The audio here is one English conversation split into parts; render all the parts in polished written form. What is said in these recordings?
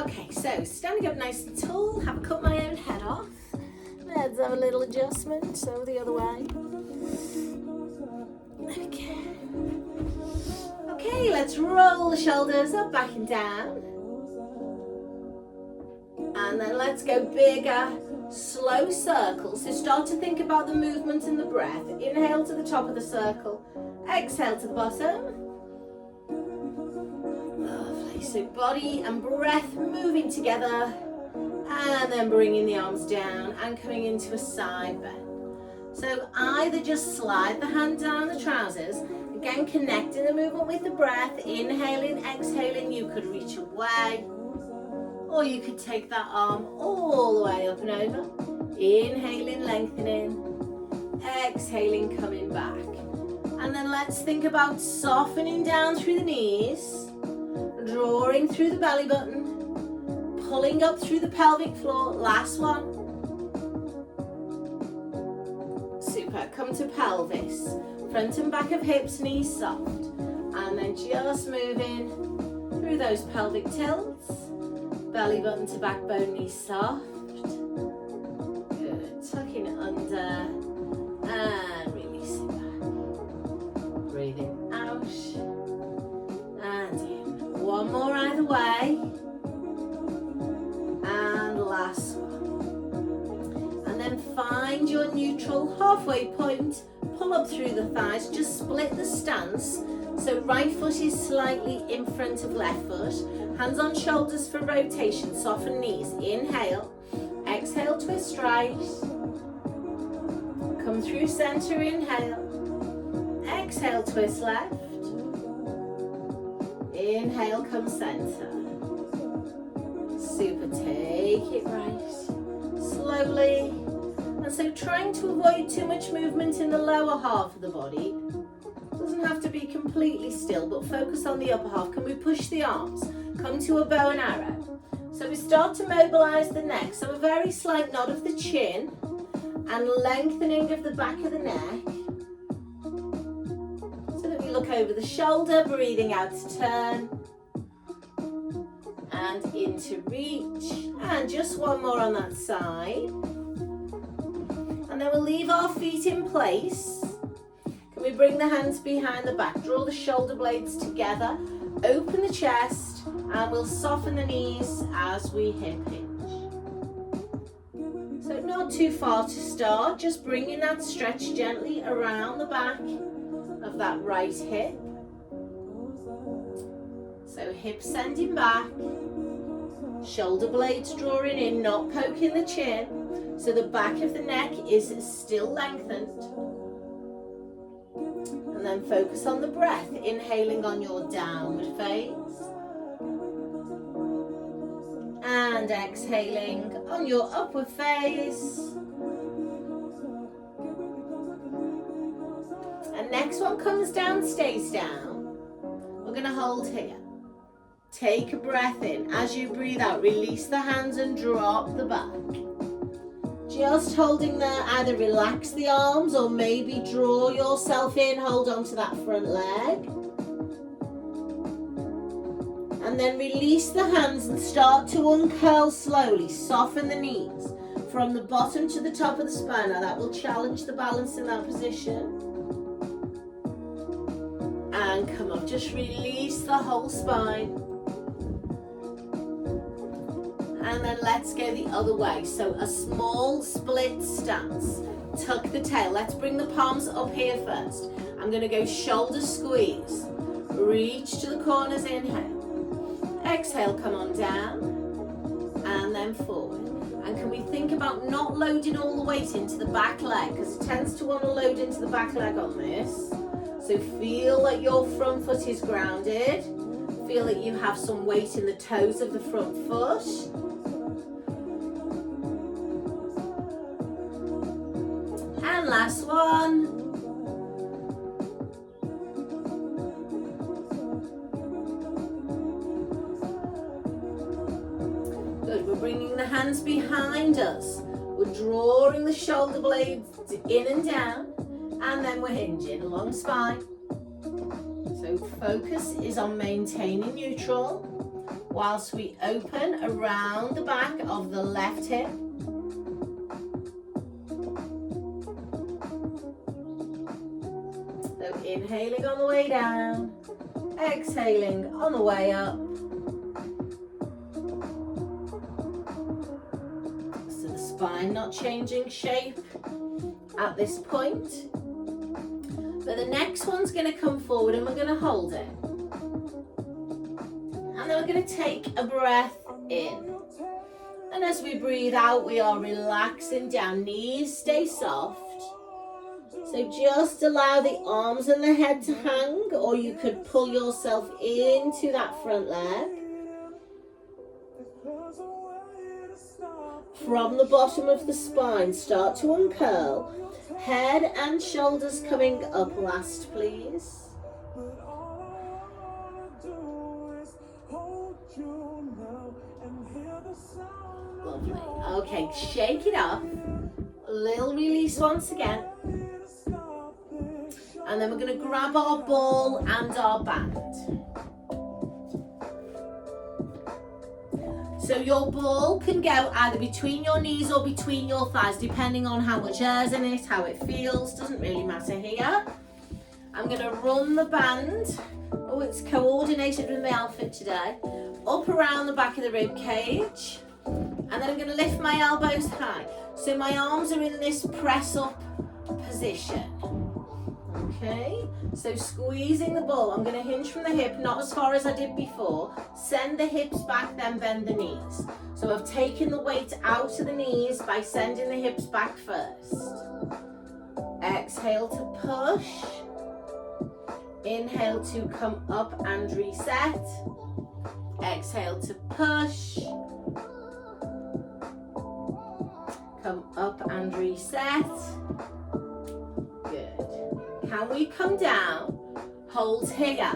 Okay, so standing up nice and tall, have cut my own head off. Let's have a little adjustment, so the other way. Okay. Okay, let's roll the shoulders up, back and down. And then let's go bigger, slow circles. So start to think about the movement and the breath. Inhale to the top of the circle, exhale to the bottom. Lovely, so body and breath moving together. And then bringing the arms down and coming into a side bend. So either just slide the hand down the trousers, again connecting the movement with the breath, inhaling, exhaling, you could reach away. Or you could take that arm all the way up and over. Inhaling, lengthening, exhaling, coming back. And then let's think about softening down through the knees, drawing through the belly button, pulling up through the pelvic floor. Last one. Super. Come to pelvis. Front and back of hips, knees soft. And then just moving through those pelvic tilts. Belly button to backbone, knees soft. Good. Tucking it under and releasing back. Breathing out and in. One more either way. And last one. And then find your neutral halfway point. Pull up through the thighs. Just split the stance. So right foot is slightly in front of left foot. Hands on shoulders for rotation. Soften knees. Inhale. Exhale, twist right. Come through center. Inhale. Exhale, twist left. Inhale, come center. Super. Take it right. Slowly. And so trying to avoid too much movement in the lower half of the body. Doesn't have to be completely still, but focus on the upper half. Can we push the arms? Come to a bow and arrow. So we start to mobilize the neck. So a very slight nod of the chin and lengthening of the back of the neck. So that we look over the shoulder, breathing out to turn. And into reach. And just one more on that side. And then we'll leave our feet in place. We bring the hands behind the back, draw the shoulder blades together, open the chest, and we'll soften the knees as we hip hinge. So not too far to start, just bringing that stretch gently around the back of that right hip. So hips sending back, shoulder blades drawing in, not poking the chin, so the back of the neck is still lengthened. And then focus on the breath, inhaling on your downward face. And exhaling on your upward face. And next one comes down, stays down. We're going to hold here. Take a breath in. As you breathe out, release the hands and drop the back. Just holding there, either relax the arms or maybe draw yourself in, hold on to that front leg. And then release the hands and start to uncurl slowly, soften the knees from the bottom to the top of the spine. Now that will challenge the balance in that position. And come up, just release the whole spine. And then let's go the other way. So a small split stance. Tuck the tail. Let's bring the palms up here first. I'm going to go shoulder squeeze. Reach to the corners, inhale. Exhale, come on down. And then forward. And can we think about not loading all the weight into the back leg? Because it tends to want to load into the back leg on this. So feel that your front foot is grounded. Feel that you have some weight in the toes of the front foot. And last one. Good, we're bringing the hands behind us. We're drawing the shoulder blades in and down, and then we're hinging, long spine. So focus is on maintaining neutral. whilst we open around the back of the left hip. So inhaling on the way down, exhaling on the way up. So the spine not changing shape at this point. But the next one's going to come forward and we're going to hold it. And then we're going to take a breath in. And as we breathe out, we are relaxing down. Knees stay soft. So just allow the arms and the head to hang, or you could pull yourself into that front leg. From the bottom of the spine, start to uncurl. Head and shoulders coming up last, please. Lovely. Okay, shake it off. A little release once again. And then we're going to grab our ball and our band. So your ball can go either between your knees or between your thighs, depending on how much air's in it, how it feels, doesn't really matter here. I'm going to run the band, oh, it's coordinated with my outfit today, up around the back of the rib cage, and then I'm going to lift my elbows high. So my arms are in this press up position. Okay, so squeezing the ball, I'm going to hinge from the hip, not as far as I did before. Send the hips back, then bend the knees. So I've taken the weight out of the knees by sending the hips back first. Exhale to push. Inhale to come up and reset. Exhale to push. Come up and reset. Good. Can we come down, hold here,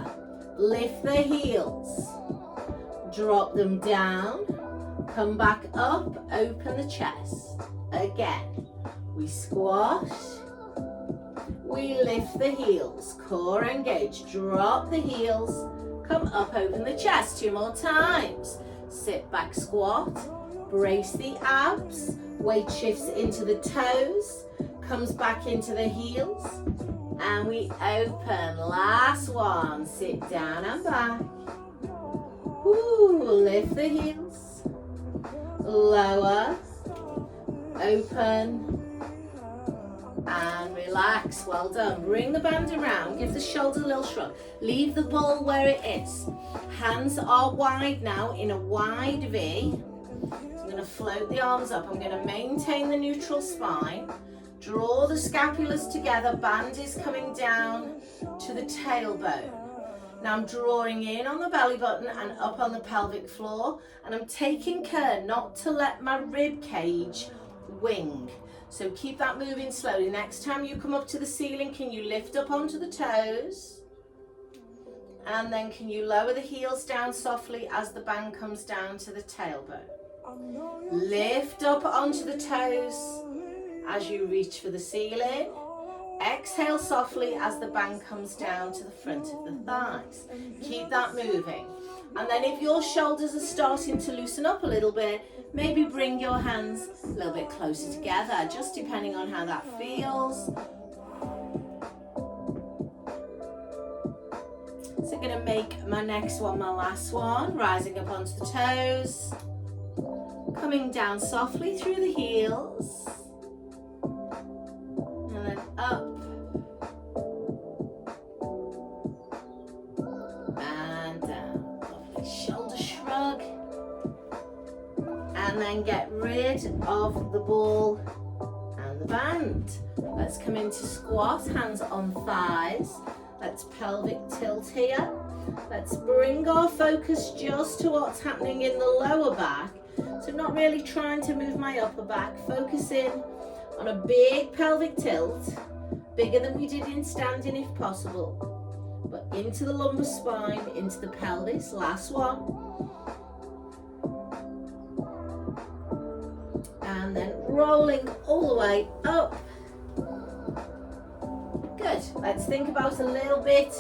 lift the heels, drop them down, come back up, open the chest. Again, we squash, we lift the heels, core engage, drop the heels, come up, open the chest. 2 more times. Sit back, squat, brace the abs, weight shifts into the toes, comes back into the heels. And we open. Last one. Sit down and back. Ooh, lift the heels. Lower. Open. And relax. Well done. Bring the band around. Give the shoulders a little shrug. Leave the ball where it is. Hands are wide now in a wide V. So I'm going to float the arms up. I'm going to maintain the neutral spine. Draw the scapulars together, band is coming down to the tailbone. Now I'm drawing in on the belly button and up on the pelvic floor, and I'm taking care not to let my rib cage wing. So keep that moving slowly. Next time you come up to the ceiling, can you lift up onto the toes? And then can you lower the heels down softly as the band comes down to the tailbone? Lift up onto the toes as you reach for the ceiling. Exhale softly as the band comes down to the front of the thighs. Keep that moving. And then if your shoulders are starting to loosen up a little bit, maybe bring your hands a little bit closer together, just depending on how that feels. So I'm going to make my next one my last one. Rising up onto the toes. Coming down softly through the heels. And then up. And down. Lovely shoulder shrug. And then get rid of the ball and the band. Let's come into squat, hands on thighs. Let's pelvic tilt here. Let's bring our focus just to what's happening in the lower back. So not really trying to move my upper back, focusing on a big pelvic tilt, bigger than we did in standing if possible, but into the lumbar spine, into the pelvis. Last one. And then rolling all the way up. Good. Let's think about a little bit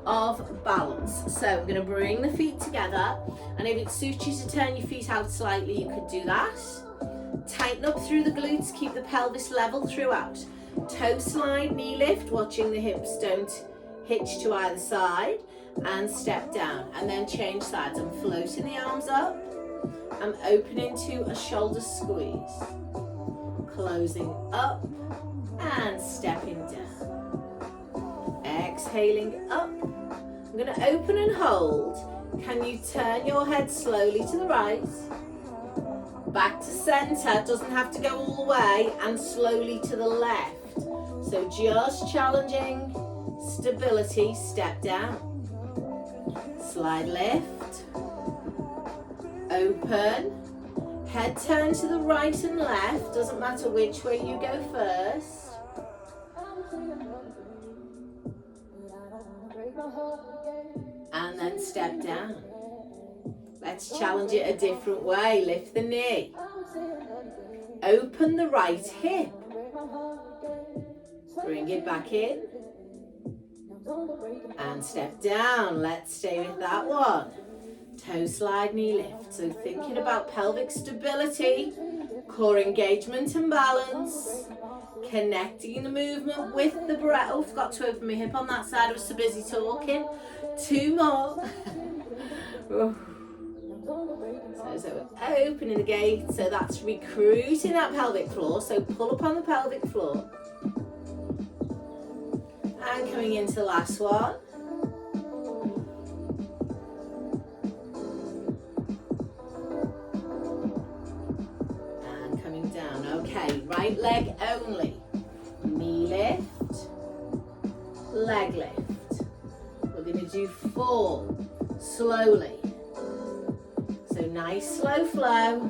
of balance. So we're going to bring the feet together, and if it suits you to turn your feet out slightly, you could do that. Tighten up through the glutes, keep the pelvis level throughout. Toe slide, knee lift, watching the hips don't hitch to either side, and step down, and then change sides. I'm floating the arms up, I'm opening to a shoulder squeeze, closing up and stepping down, exhaling up. I'm going to open and hold. Can you turn your head slowly to the right, back to center, doesn't have to go all the way, and slowly to the left. So just challenging stability, step down, slide lift, open, head turn to the right and left, doesn't matter which way you go first. And then step down. Let's challenge it a different way. Lift the knee. Open the right hip. Bring it back in. And step down. Let's stay with that one. Toe slide, knee lift. So thinking about pelvic stability, core engagement and balance, connecting the movement with the breath. Oh, forgot to open my hip on that side. I was so busy talking. 2 more. So opening the gate, so that's recruiting that pelvic floor, so pull up on the pelvic floor. And coming into the last one. And coming down, okay, right leg only. Knee lift, leg lift. We're going to do 4, slowly. So nice slow flow,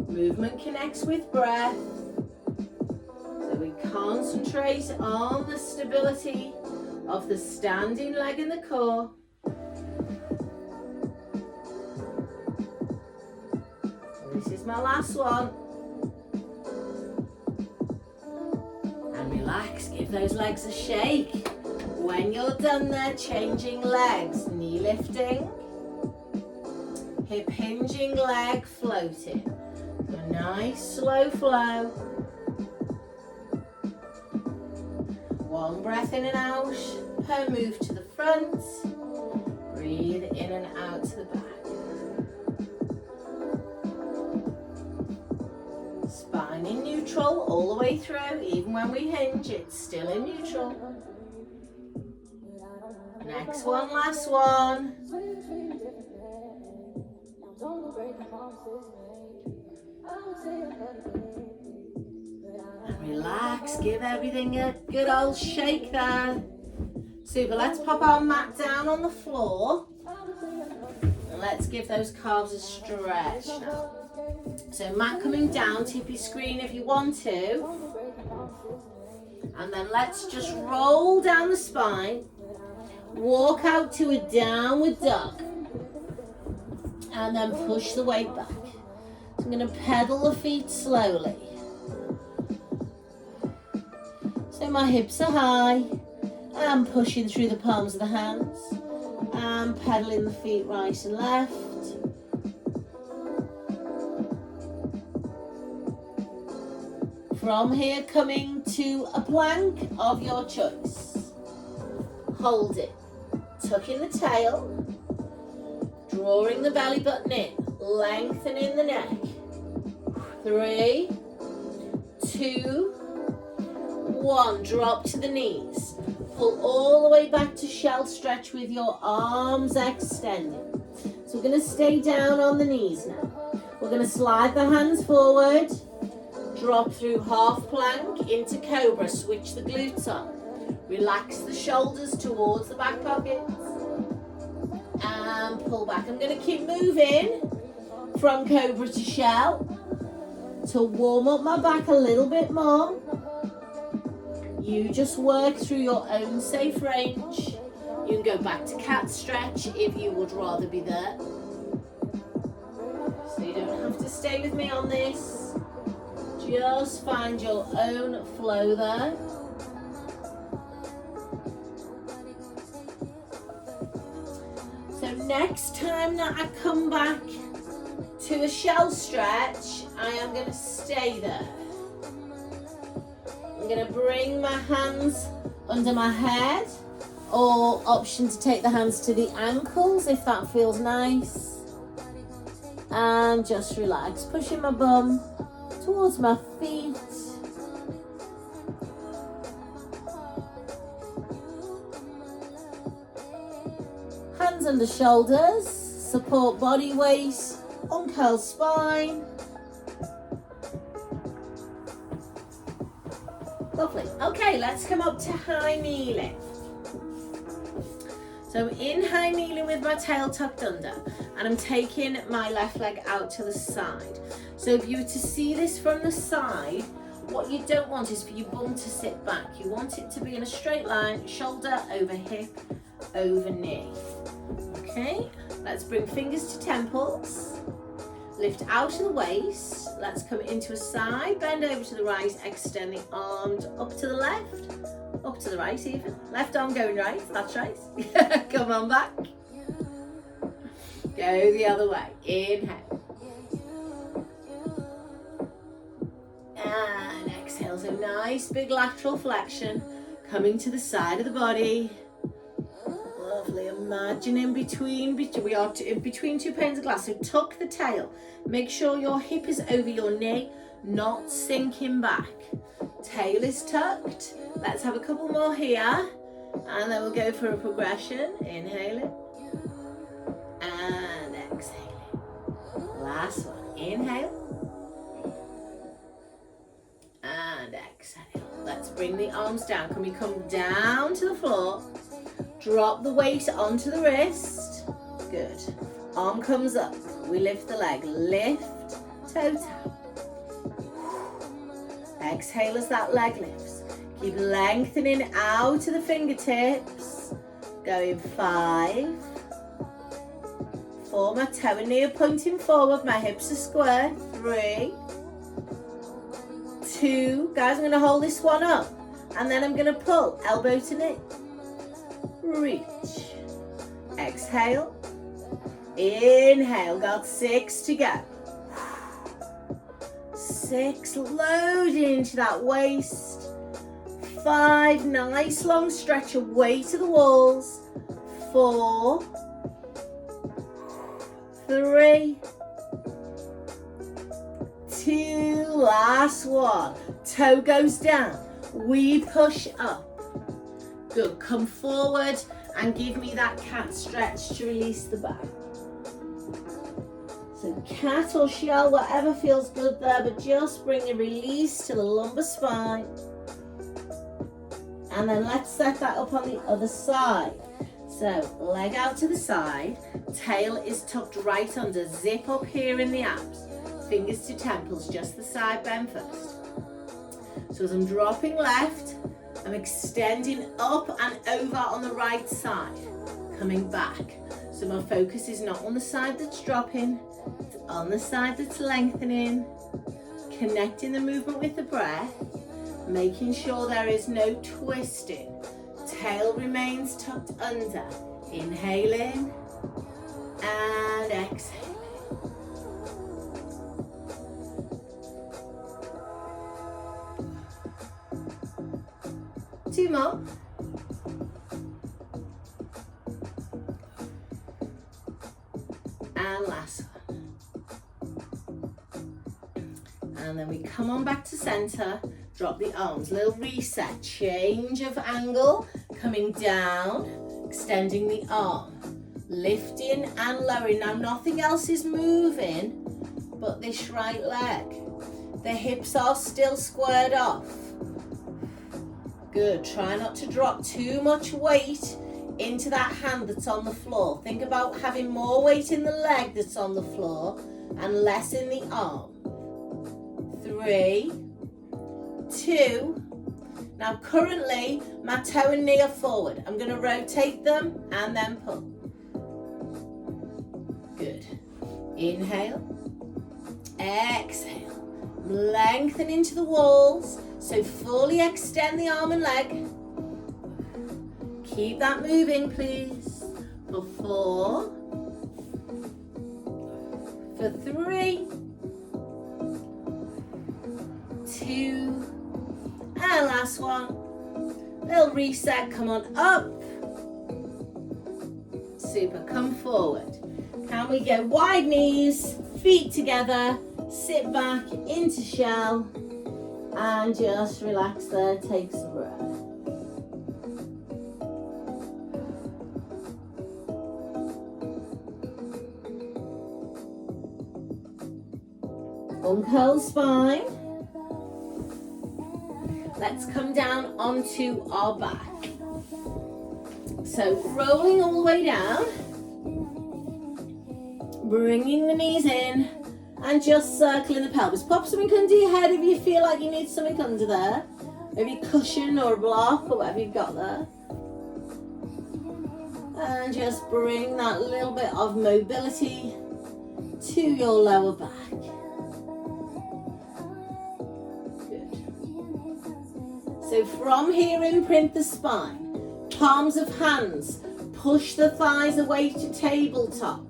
movement connects with breath. So we concentrate on the stability of the standing leg in the core. This is my last one. And relax, give those legs a shake. When you're done there, changing legs, knee lifting, hip hinging, leg floating. A nice slow flow. One breath in and out per move to the front. Breathe in and out to the back. Spine in neutral all the way through. Even when we hinge, it's still in neutral. Next one, last one. And relax, give everything a good old shake there. Super, let's pop our mat down on the floor. And let's give those calves a stretch now. So mat coming down, tip your screen if you want to. And then let's just roll down the spine. Walk out to a downward dog. And then push the weight back. So I'm going to pedal the feet slowly. So my hips are high. I'm pushing through the palms of the hands. I'm pedaling the feet right and left. From here, coming to a plank of your choice. Hold it. Tuck in the tail. Drawing the belly button in, lengthening the neck. 3, 2, 1. Drop to the knees. Pull all the way back to shell stretch with your arms extended. So we're going to stay down on the knees now. We're going to slide the hands forward. Drop through half plank into cobra. Switch the glutes on. Relax the shoulders towards the back pockets. And pull back. I'm going to keep moving from cobra to shell to warm up my back a little bit more. You just work through your own safe range. You can go back to cat stretch if you would rather be there. So you don't have to stay with me on this. Just find your own flow there. next time that I come back to a shell stretch, I am going to stay there. I'm going to bring my hands under my head, or option to take the hands to the ankles if that feels nice. And just relax, pushing my bum towards my feet. Hands under shoulders, support body weight, uncurl spine. Lovely. Okay, let's come up to high kneeling. So in high kneeling with my tail tucked under, and I'm taking my left leg out to the side. So if you were to see this from the side, what you don't want is for your bum to sit back. You want it to be in a straight line, shoulder over hip, over knee. Okay, let's bring fingers to temples, lift out of the waist. Let's come into a side, bend over to the right, extend the arms up to the left, up to the right even. Left arm going right, that's right. Come on back. Go the other way, inhale. And exhale, so nice big lateral flexion, coming to the side of the body. Lovely, imagine in between two panes of glass, so tuck the tail. Make sure your hip is over your knee, not sinking back. Tail is tucked. Let's have a couple more here, and then we'll go for a progression. Inhaling and exhaling. Last one, inhale and exhale. Let's bring the arms down. Can we come down to the floor? Drop the weight onto the wrist. Good. Arm comes up. We lift the leg. Lift, toe tap. Exhale as that leg lifts. Keep lengthening out to the fingertips. Going 5, 4. My toe and knee are pointing forward. My hips are square. 3, 2. Guys, I'm going to hold this one up. And then I'm going to pull. Elbow to knee. Reach. Exhale. Inhale. Got 6 to go. 6. Load into that waist. 5. Nice long stretch away to the walls. 4. 3. 2. Last one. Toe goes down. We push up. Good, come forward and give me that cat stretch to release the back. So cat or shell, whatever feels good there, but just bring a release to the lumbar spine. And then let's set that up on the other side. So leg out to the side, tail is tucked right under, zip up here in the abs. Fingers to temples, just the side bend first. So as I'm dropping left, I'm extending up and over on the right side, coming back. So my focus is not on the side that's dropping, it's on the side that's lengthening, connecting the movement with the breath, making sure there is no twisting. Tail remains tucked under. Inhaling and exhaling. 2 more. And last one. And then we come on back to center, drop the arms, little reset, change of angle, coming down, extending the arm, lifting and lowering. Now nothing else is moving but this right leg. The hips are still squared off. Good, try not to drop too much weight into that hand that's on the floor. Think about having more weight in the leg that's on the floor and less in the arm. 3, 2. Now currently my toe and knee are forward. I'm going to rotate them and then pull. Good. Inhale. Exhale. Lengthen into the walls. So fully extend the arm and leg. Keep that moving, please. For 4, for 3, 2, and last one. Little reset, come on up. Super, come forward. Can we go wide knees, feet together, sit back into shell, and just relax there, take some breath. Uncurl spine. Let's come down onto our back. So rolling all the way down, bringing the knees in, and just circling the pelvis. Pop something under your head if you feel like you need something under there. Maybe a cushion or a block or whatever you've got there. And just bring that little bit of mobility to your lower back. So from here, imprint the spine. Palms of hands, push the thighs away to tabletop.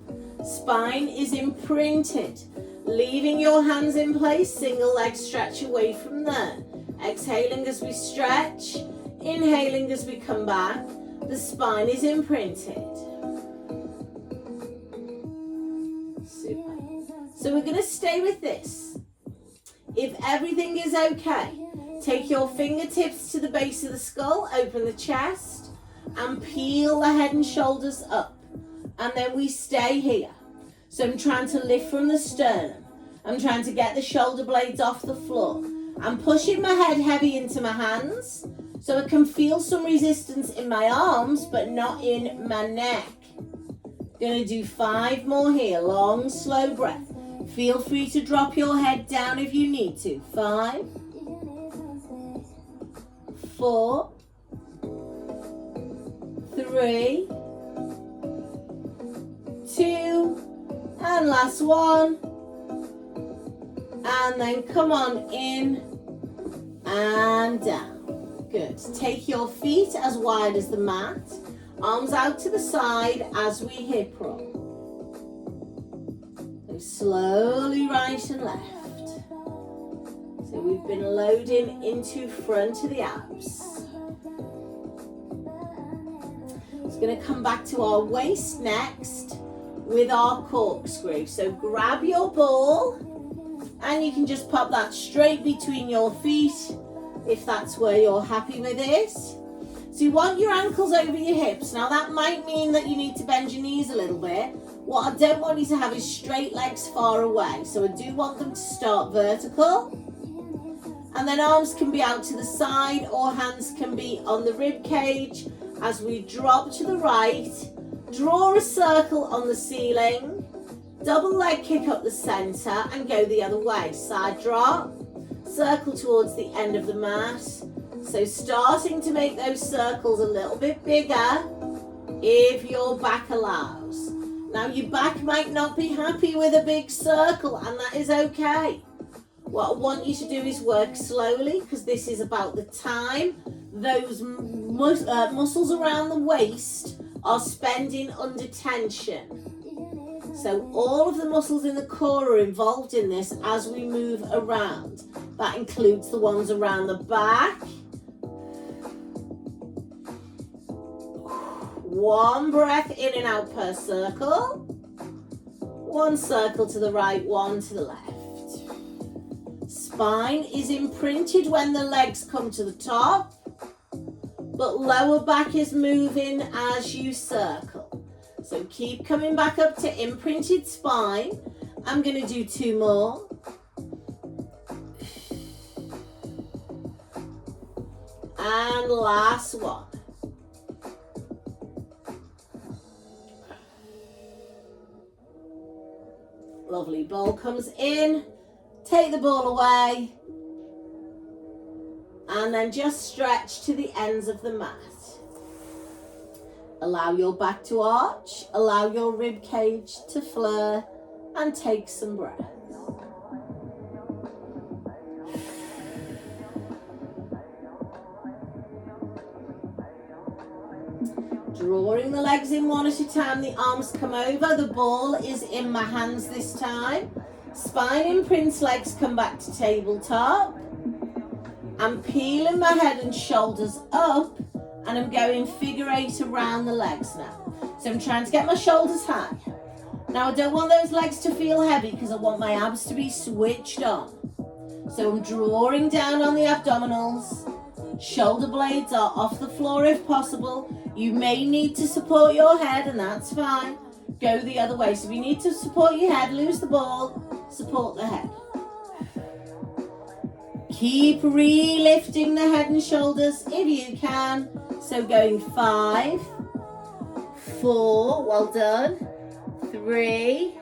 Spine is imprinted. Leaving your hands in place, single leg stretch away from there. Exhaling as we stretch, inhaling as we come back. The spine is imprinted. Super. So we're going to stay with this. If everything is okay, take your fingertips to the base of the skull, open the chest, and peel the head and shoulders up. And then we stay here. So I'm trying to lift from the sternum. I'm trying to get the shoulder blades off the floor. I'm pushing my head heavy into my hands so I can feel some resistance in my arms, but not in my neck. Gonna do 5 more here. Long, slow breath. Feel free to drop your head down if you need to. 5, 4, 3, 2, and last one. And then come on in and down. Good. Take your feet as wide as the mat. Arms out to the side as we hip roll. So slowly right and left. So we've been loading into front of the abs. It's going to come back to our waist next with our corkscrew. So grab your ball and you can just pop that straight between your feet if that's where you're happy with it. So you want your ankles over your hips. Now that might mean that you need to bend your knees a little bit. What I don't want you to have is straight legs far away. So I do want them to start vertical. And then arms can be out to the side or hands can be on the rib cage. As we drop to the right, draw a circle on the ceiling, double leg kick up the center and go the other way. Side drop, circle towards the end of the mat. So starting to make those circles a little bit bigger if your back allows. Now your back might not be happy with a big circle and that is okay. What I want you to do is work slowly because this is about the time those muscles around the waist are spending under tension. So all of the muscles in the core are involved in this as we move around. That includes the ones around the back. One breath in and out per circle. One circle to the right, one to the left. Spine is imprinted when the legs come to the top, but lower back is moving as you circle. So keep coming back up to imprinted spine. I'm going to do 2 more. And last one. Lovely. Ball comes in. Take the ball away. And then just stretch to the ends of the mat. Allow your back to arch. Allow your rib cage to flare. And take some breath. drawing the legs in one at a time. The arms come over. The ball is in my hands this time. Spine imprints, legs come back to tabletop. I'm peeling my head and shoulders up, and I'm going figure eight around the legs now. So I'm trying to get my shoulders high. Now I don't want those legs to feel heavy because I want my abs to be switched on. So I'm drawing down on the abdominals. Shoulder blades are off the floor if possible. You may need to support your head, and that's fine. Go the other way. So if you need to support your head, lose the ball, support the head. Keep re-lifting the head and shoulders if you can. So going 5, 4, well done, 3,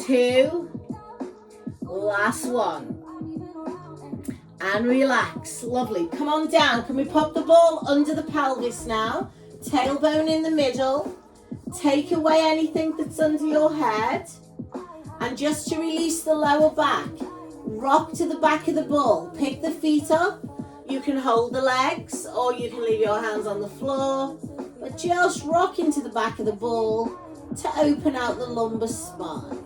2, last one. And relax, lovely. Come on down. Can we pop the ball under the pelvis now? Tailbone in the middle. Take away anything that's under your head. And just to release the lower back, rock to the back of the ball. Pick the feet up. You can hold the legs or you can leave your hands on the floor. But just rock into the back of the ball to open out the lumbar spine.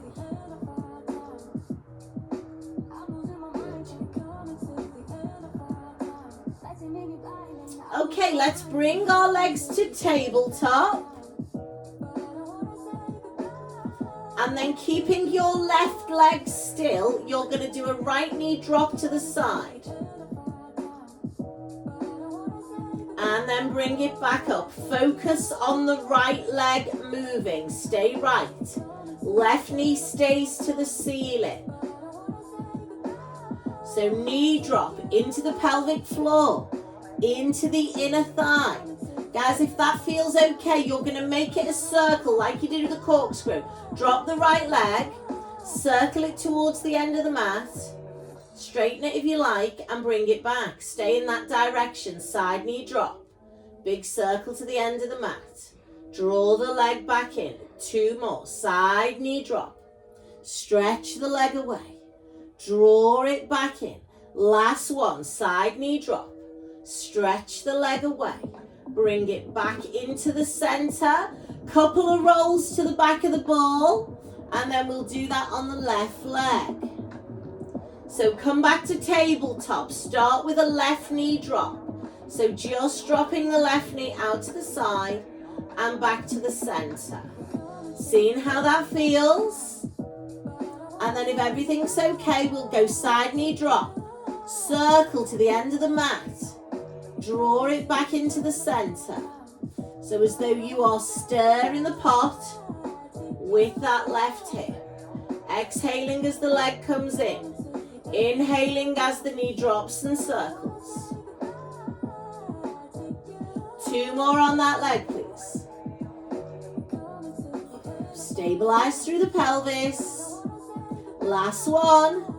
Okay, let's bring our legs to tabletop. And then keeping your left leg still, you're going to do a right knee drop to the side. And then bring it back up. Focus on the right leg moving. Stay right. Left knee stays to the ceiling. So knee drop into the pelvic floor, into the inner thigh. Guys, if that feels okay, you're going to make it a circle like you did with the corkscrew. Drop the right leg, circle it towards the end of the mat, straighten it if you like, and bring it back. Stay in that direction, side knee drop. Big circle to the end of the mat. Draw the leg back in. 2 more, side knee drop. Stretch the leg away. Draw it back in. Last one, side knee drop. Stretch the leg away. Bring it back into the center. Couple of rolls to the back of the ball. And then we'll do that on the left leg. So come back to tabletop. Start with a left knee drop. So just dropping the left knee out to the side and back to the center. Seeing how that feels. And then if everything's okay, we'll go side knee drop. Circle to the end of the mat. Draw it back into the center. So as though you are stirring the pot with that left hip. Exhaling as the leg comes in. Inhaling as the knee drops and circles. 2 more on that leg, please. Stabilize through the pelvis. Last one.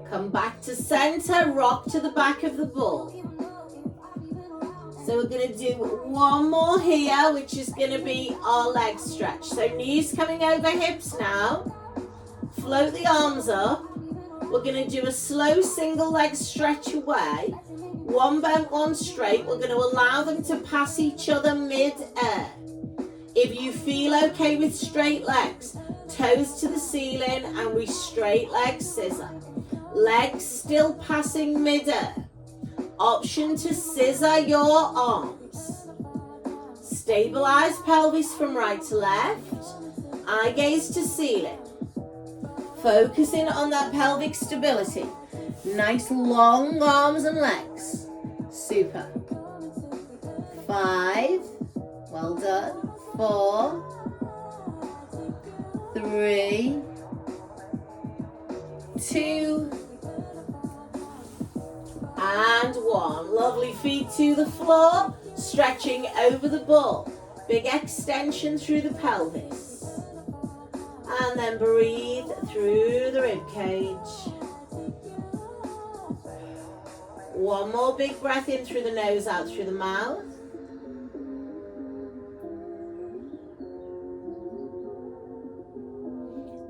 Come back to center, rock to the back of the ball. So we're going to do one more here, which is going to be our leg stretch. So knees coming over hips now. Float the arms up. We're going to do a slow single leg stretch away. One bent, one straight. We're going to allow them to pass each other mid-air. If you feel okay with straight legs, toes to the ceiling, and we straight leg scissor. Legs still passing mid-air. Option to scissor your arms. Stabilize pelvis from right to left. Eye gaze to ceiling. Focusing on that pelvic stability. Nice long arms and legs. Super. 5. Well done. 4. 3. 2. And 1. Lovely, feet to the floor, stretching over the ball. Big extension through the pelvis. And then breathe through the rib cage. 1 more big breath in through the nose, out through the mouth.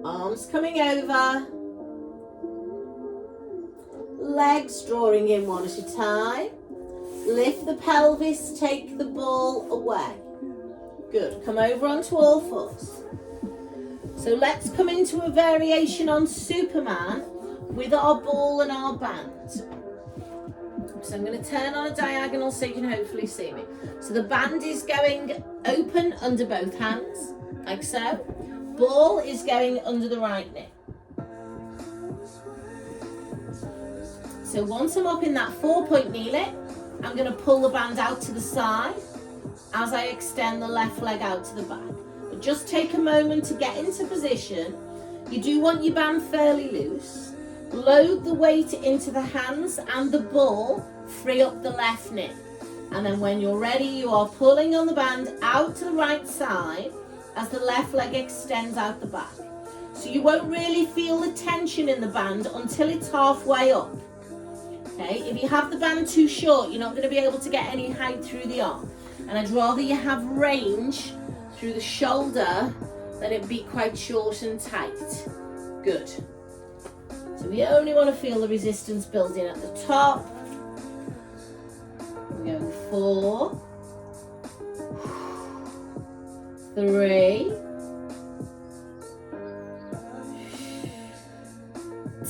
Arms coming over. Legs drawing in one at a time. Lift the pelvis, take the ball away. Good, come over onto all fours. So let's come into a variation on Superman with our ball and our band. So I'm going to turn on a diagonal so you can hopefully see me. So the band is going open under both hands, like so. Ball is going under the right knee. So once I'm up in that 4-point kneeling, I'm going to pull the band out to the side as I extend the left leg out to the back. But just take a moment to get into position. You do want your band fairly loose. Load the weight into the hands and the ball, free up the left knee. And then when you're ready, you are pulling on the band out to the right side as the left leg extends out the back. So you won't really feel the tension in the band until it's halfway up. Okay, if you have the band too short, you're not going to be able to get any height through the arm. And I'd rather you have range through the shoulder than it be quite short and tight. Good. So we only want to feel the resistance building at the top. We go 4, 3,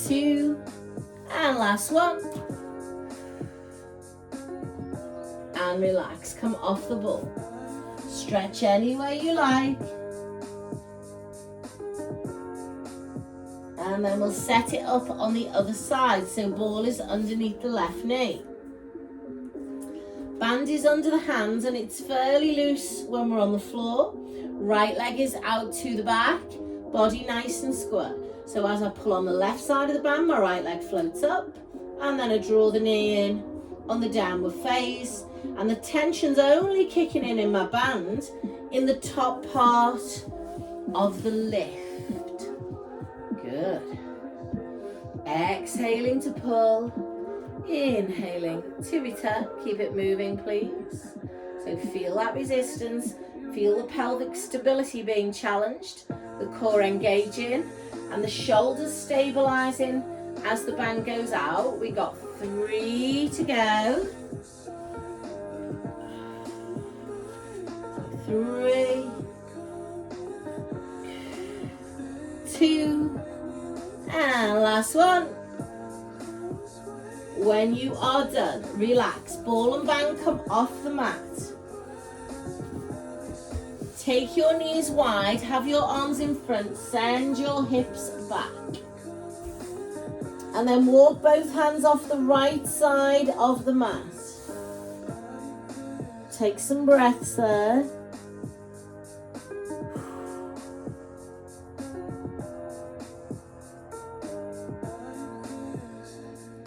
2, and last one. And relax, come off the ball. Stretch any way you like. And then we'll set it up on the other side. So ball is underneath the left knee. Band is under the hands and it's fairly loose when we're on the floor. Right leg is out to the back, body nice and square. So as I pull on the left side of the band, my right leg floats up, and then I draw the knee in on the downward phase. And the tension's only kicking in my band in the top part of the lift. Good. Exhaling to pull, inhaling to return. Keep it moving, please. So feel that resistance, feel the pelvic stability being challenged, the core engaging, and the shoulders stabilizing as the band goes out. We got 3 to go. 3, 2, and last one. When you are done, relax. Ball and band come off the mat. Take your knees wide, have your arms in front, send your hips back. And then walk both hands off the right side of the mat. Take some breaths there.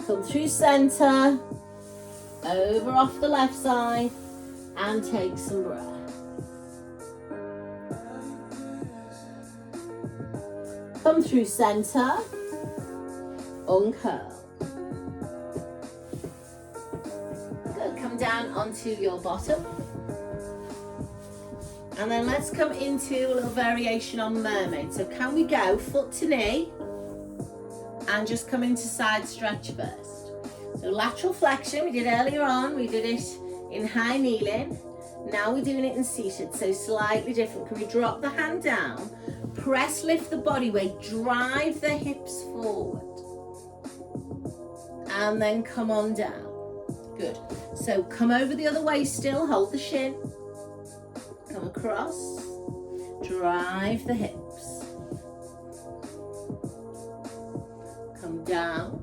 Come through center, over off the left side, and take some breath. Come through center, uncurl. Good, come down onto your bottom. And then let's come into a little variation on mermaid. So can we go foot to knee and just come into side stretch first. So lateral flexion, we did earlier on, we did it in high kneeling. Now we're doing it in seated, so slightly different. Can we drop the hand down, press, lift the body weight, drive the hips forward, and then come on down. Good. So come over the other way still, hold the shin, come across, drive the hips, come down,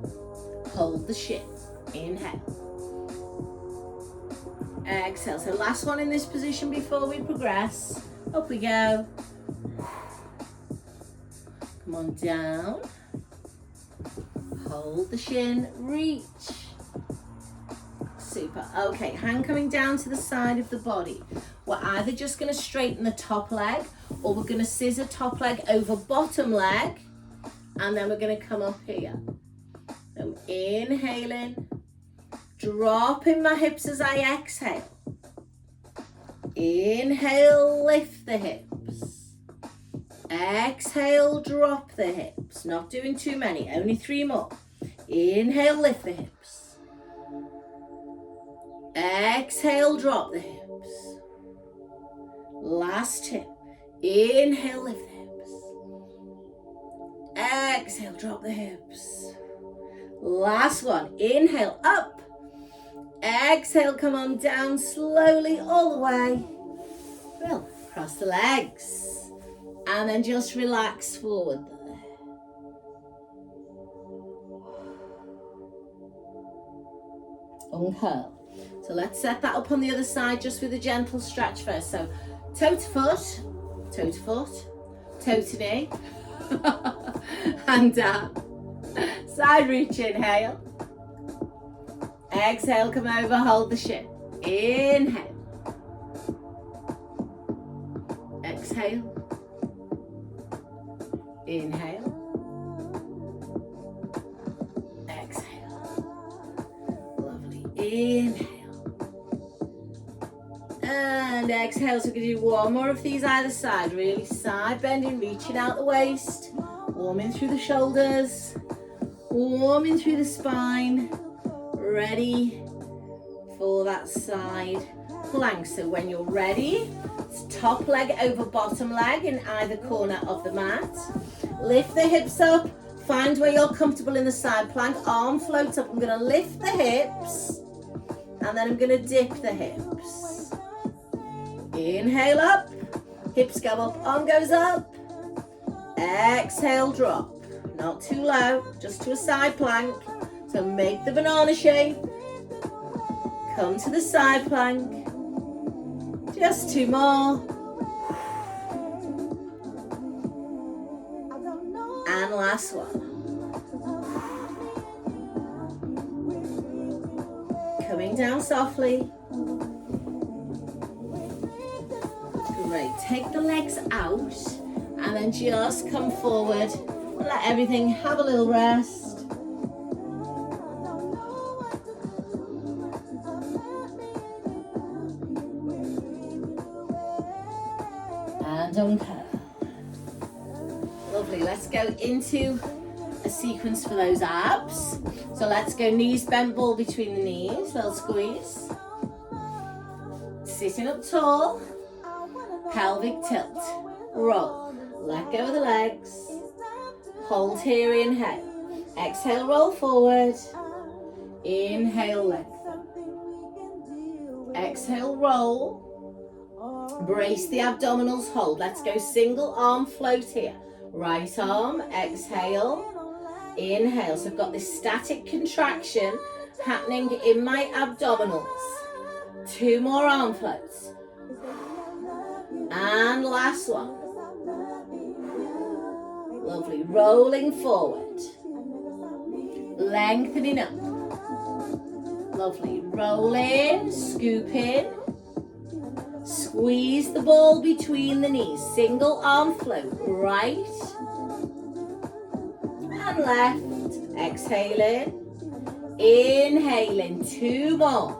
hold the shin, inhale, exhale. So last one in this position before we progress. Up we go. Come on down, hold the shin, reach. Super. Okay, hand coming down to the side of the body. We're either just going to straighten the top leg, or we're going to scissor top leg over bottom leg, and then we're going to come up here. So inhaling, dropping my hips as I exhale. Inhale, lift the hips. Exhale, drop the hips. Not doing too many, only 3 more. Inhale, lift the hips. Exhale, drop the hips. Last hip. Inhale, lift the hips. Exhale, drop the hips. Last one. Inhale, up. Exhale, come on down slowly all the way. Well, cross the legs. And then just relax forward there. Uncurl. So let's set that up on the other side just with a gentle stretch first. So toe to foot, toe to foot, toe to knee, and down. Side reach, inhale. Exhale, come over, hold the shin. Inhale. Exhale. Inhale. Exhale. Lovely. Inhale. And exhale. So we're going to do one more of these either side. Really side bending, reaching out the waist. Warming through the shoulders. Warming through the spine. Ready for that side plank. So when you're ready, it's top leg over bottom leg in either corner of the mat. Lift the hips up. Find where you're comfortable in the side plank. Arm floats up. I'm going to lift the hips. And then I'm going to dip the hips. Inhale up. Hips go up. Arm goes up. Exhale, drop. Not too low. Just to a side plank. So make the banana shape. Come to the side plank. Just two more. And last one. Coming down softly. Great. Take the legs out and then just come forward. Let everything have a little rest. And uncurl. Lovely. Let's go into a sequence for those abs. So let's go knees bent, ball between the knees. Little squeeze. Sitting up tall. Pelvic tilt. Roll. Let go of the legs. Hold here, inhale. Exhale, roll forward. Inhale, lengthen. Exhale, roll. Brace the abdominals, hold. Let's go single arm float here. Right arm, exhale. Inhale. So I've got this static contraction happening in my abdominals. Two more arm floats. And last one. Lovely. Rolling forward. Lengthening up. Lovely. Roll in, scoop in. Squeeze the ball between the knees. Single arm float. Right and left. Exhaling. Inhaling. Two more.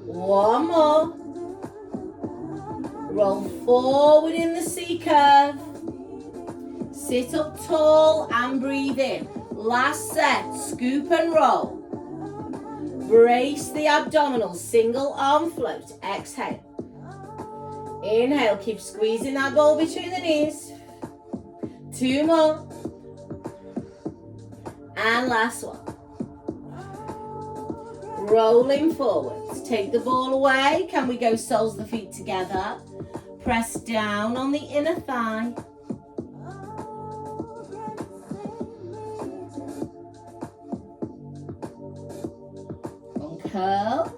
One more. Roll forward in the C curve. Sit up tall and breathe in. Last set. Scoop and roll. Brace the abdominals. Single arm float. Exhale. Inhale. Keep squeezing that ball between the knees. Two more. And last one. Rolling forwards. Take the ball away. Can we go soles of the feet together? Press down on the inner thigh. Curl.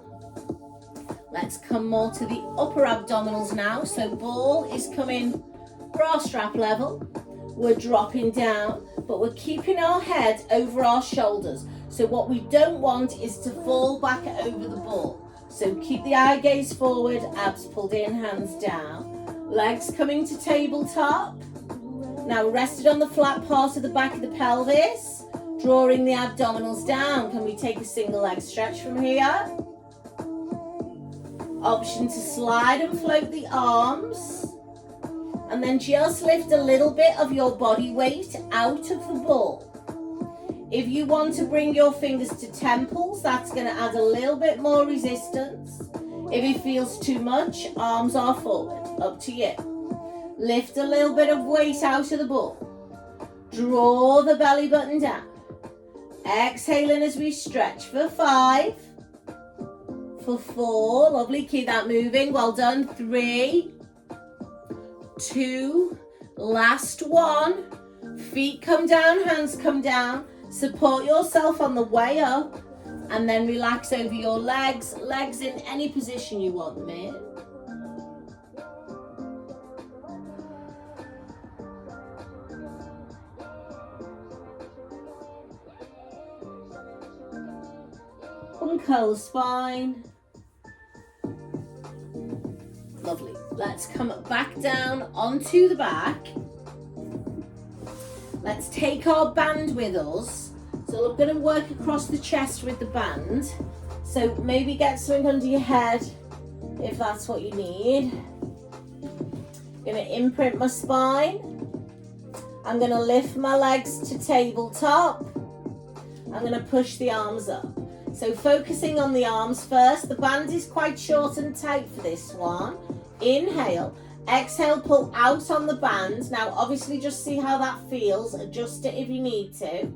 Let's come more to the upper abdominals now. So ball is coming bra strap level. We're dropping down, but we're keeping our head over our shoulders. So what we don't want is to fall back over the ball. So keep the eye gaze forward, abs pulled in, hands down. Legs coming to tabletop. Now rested on the flat part of the back of the pelvis. Drawing the abdominals down. Can we take a single leg stretch from here? Option to slide and float the arms. And then just lift a little bit of your body weight out of the ball. If you want to bring your fingers to temples, that's going to add a little bit more resistance. If it feels too much, arms are forward, up to you. Lift a little bit of weight out of the ball. Draw the belly button down. Exhaling as we stretch for 5, for 4, lovely, keep that moving, well done, 3, 2, last 1, feet come down, hands come down, support yourself on the way up, and then relax over your legs, legs in any position you want them in. Uncurl the spine. Lovely. Let's come back down onto the back. Let's take our band with us. So we're going to work across the chest with the band. So maybe get something under your head if that's what you need. I'm going to imprint my spine. I'm going to lift my legs to tabletop. I'm going to push the arms up. So focusing on the arms first. The band is quite short and tight for this one. Inhale. Exhale, pull out on the band. Now obviously just see how that feels. Adjust it if you need to.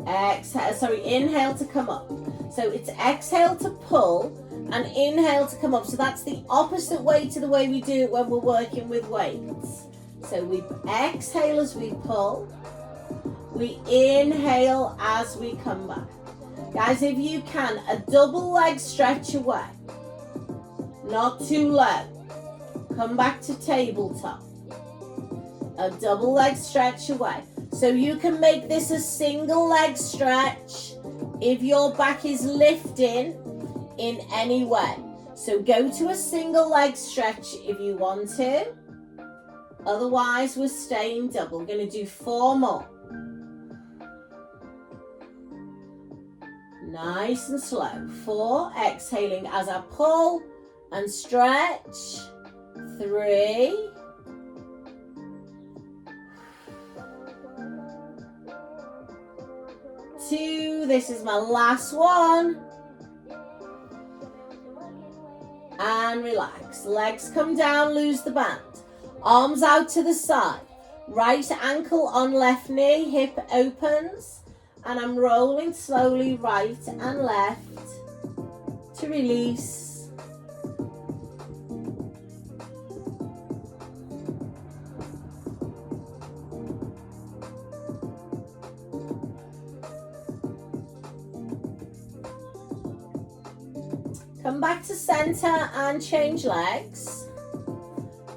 Inhale to come up. So it's exhale to pull and inhale to come up. So that's the opposite way to the way we do it when we're working with weights. So we exhale as we pull. We inhale as we come back. Guys, if you can, a double leg stretch away. Not too low. Come back to tabletop. A double leg stretch away. So you can make this a single leg stretch if your back is lifting in any way. So go to a single leg stretch if you want to. Otherwise, we're staying double. We're going to do 4 more. Nice and slow. 4, exhaling as I pull and stretch. 3. 2, this is my last one. And relax. Legs come down, lose the band. Arms out to the side. Right ankle on left knee, hip opens. And I'm rolling slowly right and left to release. Come back to center and change legs.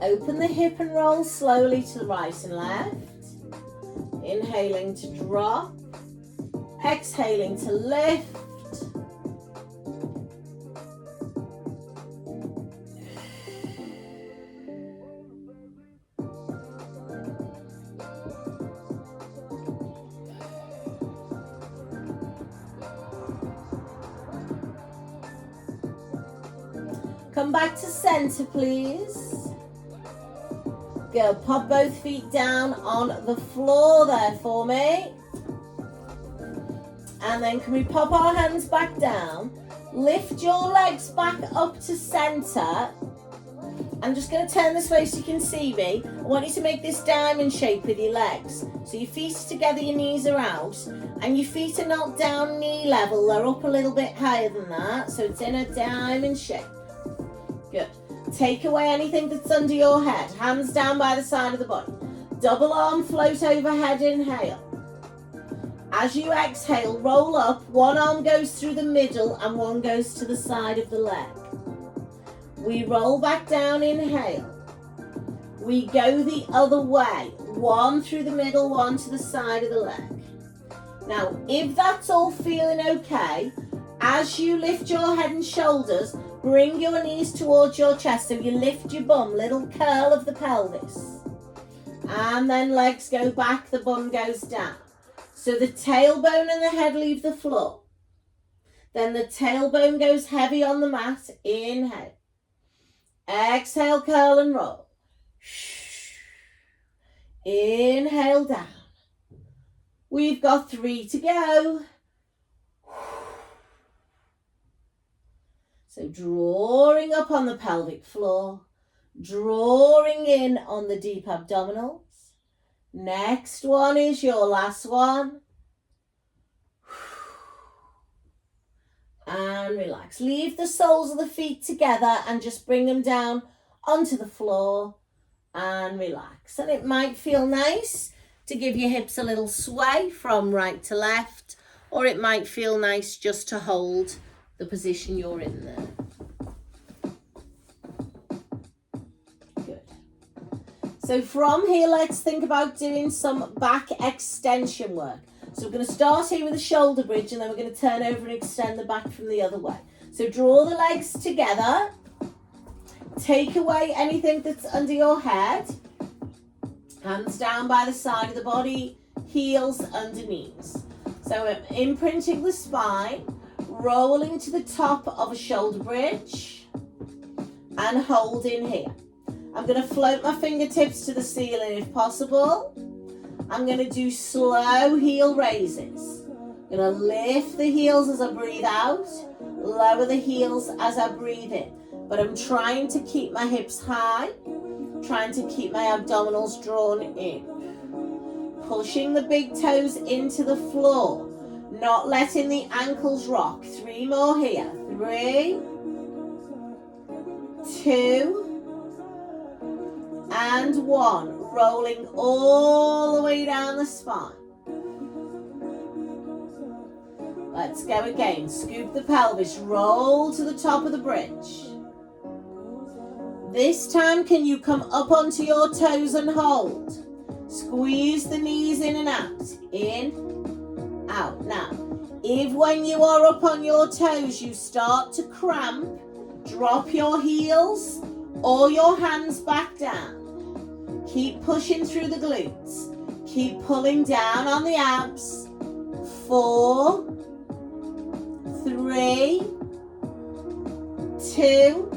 Open the hip and roll slowly to the right and left. Inhaling to drop. Exhaling to lift. Come back to center, please. Go, pop both feet down on the floor there for me. And then can we pop our hands back down? Lift your legs back up to center. I'm just going to turn this way so you can see me. I want you to make this diamond shape with your legs. So your feet are together, your knees are out. And your feet are not down knee level. They're up a little bit higher than that. So it's in a diamond shape. Good. Take away anything that's under your head. Hands down by the side of the body. Double arm float overhead, inhale. As you exhale, roll up. One arm goes through the middle and one goes to the side of the leg. We roll back down, inhale. We go the other way. One through the middle, one to the side of the leg. Now, if that's all feeling okay, as you lift your head and shoulders, bring your knees towards your chest. So you lift your bum, little curl of the pelvis. And then legs go back, the bum goes down. So the tailbone and the head leave the floor. Then the tailbone goes heavy on the mat. Inhale. Exhale, curl and roll. Inhale down. We've got 3 to go. So drawing up on the pelvic floor, drawing in on the deep abdominals. Next one is your last one. And relax. Leave the soles of the feet together and just bring them down onto the floor and relax. And it might feel nice to give your hips a little sway from right to left, or it might feel nice just to hold the position you're in there. Good. So from here, let's think about doing some back extension work. So we're going to start here with a shoulder bridge, and then we're going to turn over and extend the back from the other way. So draw the legs together. Take away anything that's under your head. Hands down by the side of the body, heels under knees. So I'm imprinting the spine, rolling to the top of a shoulder bridge and holding here. I'm going to float my fingertips to the ceiling if possible. I'm going to do slow heel raises. I'm going to lift the heels as I breathe out, lower the heels as I breathe in. But I'm trying to keep my hips high, trying to keep my abdominals drawn in. Pushing the big toes into the floor, not letting the ankles rock. 3 more here. 3, 2, and 1. Rolling all the way down the spine. Let's go again. Scoop the pelvis, roll to the top of the bridge. This time, can you come up onto your toes and hold? Squeeze the knees in and out. In, out. Now, if when you are up on your toes, you start to cramp, drop your heels or your hands back down. Keep pushing through the glutes. Keep pulling down on the abs. 4, 3, 2,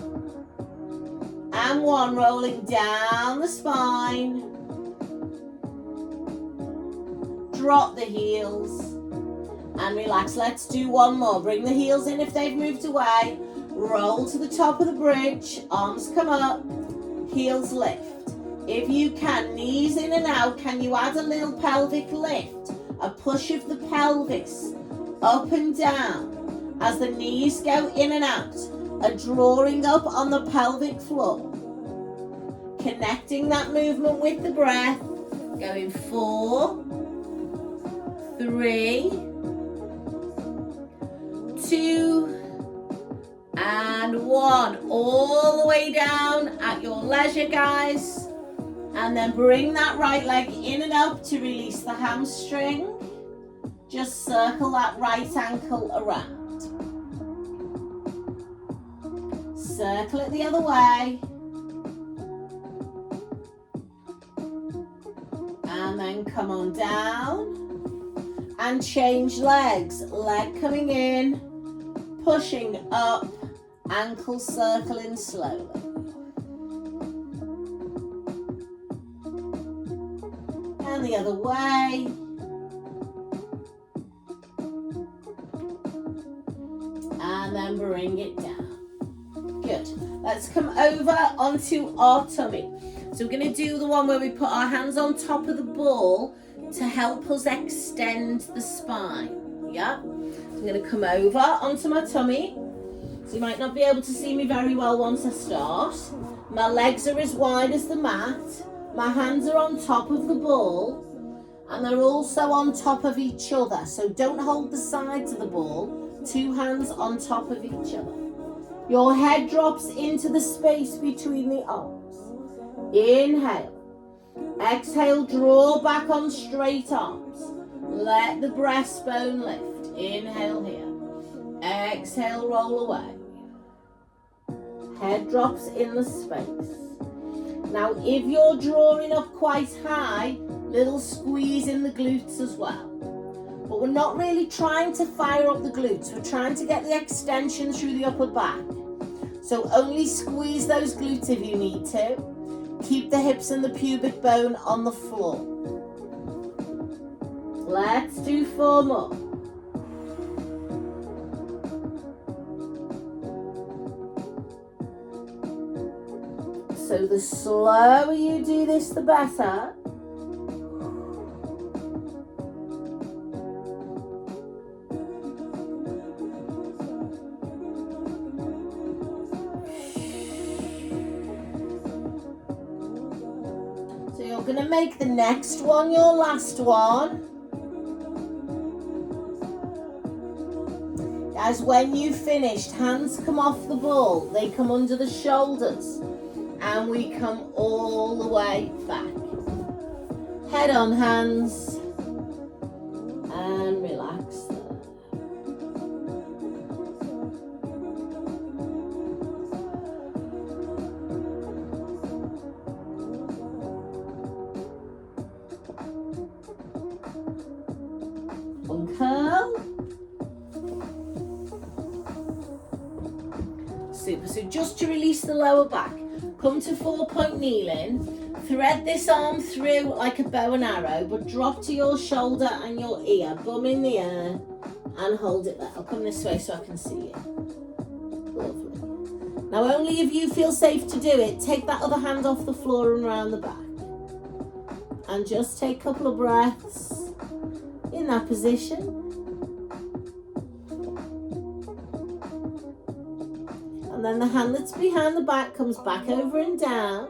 and 1. Rolling down the spine. Drop the heels and relax. Let's do 1 more. Bring the heels in if they've moved away. Roll to the top of the bridge. Arms come up. Heels lift. If you can, knees in and out. Can you add a little pelvic lift? A push of the pelvis up and down as the knees go in and out. A drawing up on the pelvic floor. Connecting that movement with the breath. Going 4, 3, 2, and 1. All the way down at your leisure, guys. And then bring that right leg in and up to release the hamstring. Just circle that right ankle around. Circle it the other way. And then come on down. And change legs. Leg coming in, pushing up, ankle circling slowly. And the other way. And then bring it down. Good. Let's come over onto our tummy. So we're going to do the one where we put our hands on top of the ball to help us extend the spine. Yeah? So I'm going to come over onto my tummy. So you might not be able to see me very well once I start. My legs are as wide as the mat. My hands are on top of the ball. And they're also on top of each other. So don't hold the sides of the ball. 2 hands on top of each other. Your head drops into the space between the arms. Inhale. Exhale, draw back on straight arms. Let the breastbone lift. Inhale here. Exhale, roll away. Head drops in the space. Now, if you're drawing up quite high, little squeeze in the glutes as well. But we're not really trying to fire up the glutes. We're trying to get the extension through the upper back. So only squeeze those glutes if you need to. Keep the hips and the pubic bone on the floor. Let's do 4 more. So the slower you do this, the better. So you're going to make the next one your last one. As when you finished, hands come off the ball, they come under the shoulders, and we come all the way back. Head on hands, and relax there. Uncurl. Super. So just to release the lower back, come to 4-point kneeling, thread this arm through like a bow and arrow, but drop to your shoulder and your ear, bum in the air, and hold it there. I'll come this way so I can see you. Lovely. Now only if you feel safe to do it, take that other hand off the floor and round the back. And just take a couple of breaths in that position. And then the hand that's behind the back comes back over and down.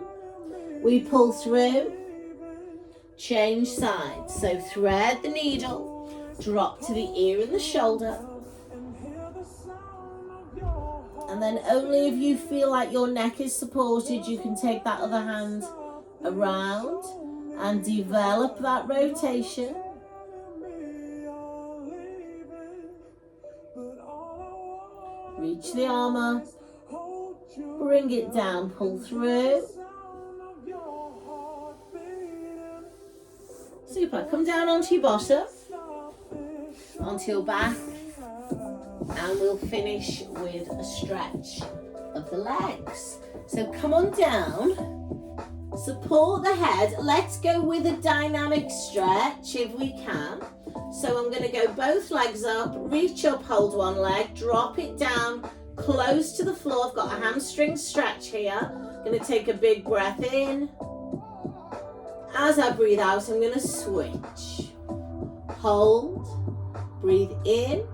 We pull through, change sides. So thread the needle, drop to the ear and the shoulder. And then only if you feel like your neck is supported, you can take that other hand around and develop that rotation. Reach the arm up. Bring it down, pull through. Super. Come down onto your bottom, onto your back, and we'll finish with a stretch of the legs. So come on down, support the head. Let's go with a dynamic stretch if we can. So I'm going to go both legs up, reach up, hold one leg, drop it down, close to the floor. I've got a hamstring stretch here. I'm going to take a big breath in. As I breathe out, I'm going to switch. Hold, breathe in,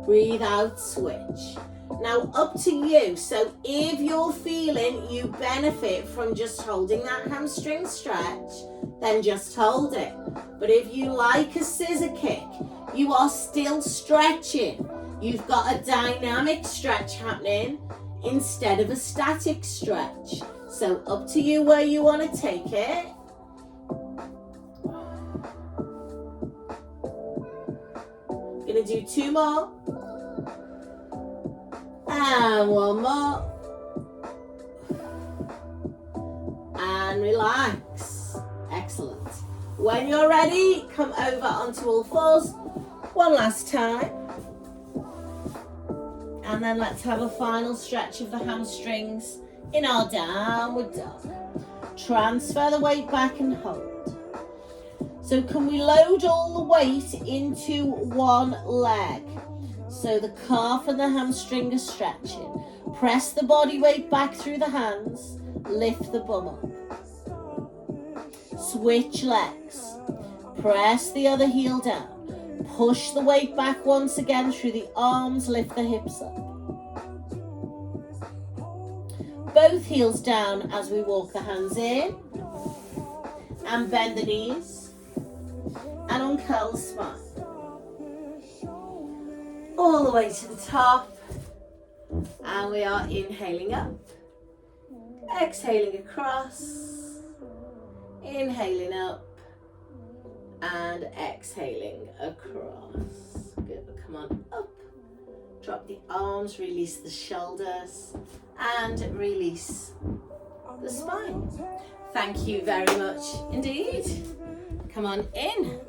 breathe out, switch. Now up to you. So if you're feeling you benefit from just holding that hamstring stretch, then just hold it. But if you like a scissor kick, you are still stretching. You've got a dynamic stretch happening instead of a static stretch. So up to you where you want to take it. Gonna do 2 more. And 1 more. And relax. Excellent. When you're ready, come over onto all fours. One last time. And then let's have a final stretch of the hamstrings in our downward dog. Transfer the weight back and hold. So can we load all the weight into one leg? So the calf and the hamstring are stretching. Press the body weight back through the hands. Lift the bum up. Switch legs. Press the other heel down. Push the weight back once again through the arms. Lift the hips up. Both heels down as we walk the hands in. And bend the knees. And uncurl the spine. All the way to the top. And we are inhaling up. Exhaling across. Inhaling up. And exhaling across. Good. Come on up. Drop the arms. Release the shoulders. And release the spine. Thank you very much indeed. Come on in.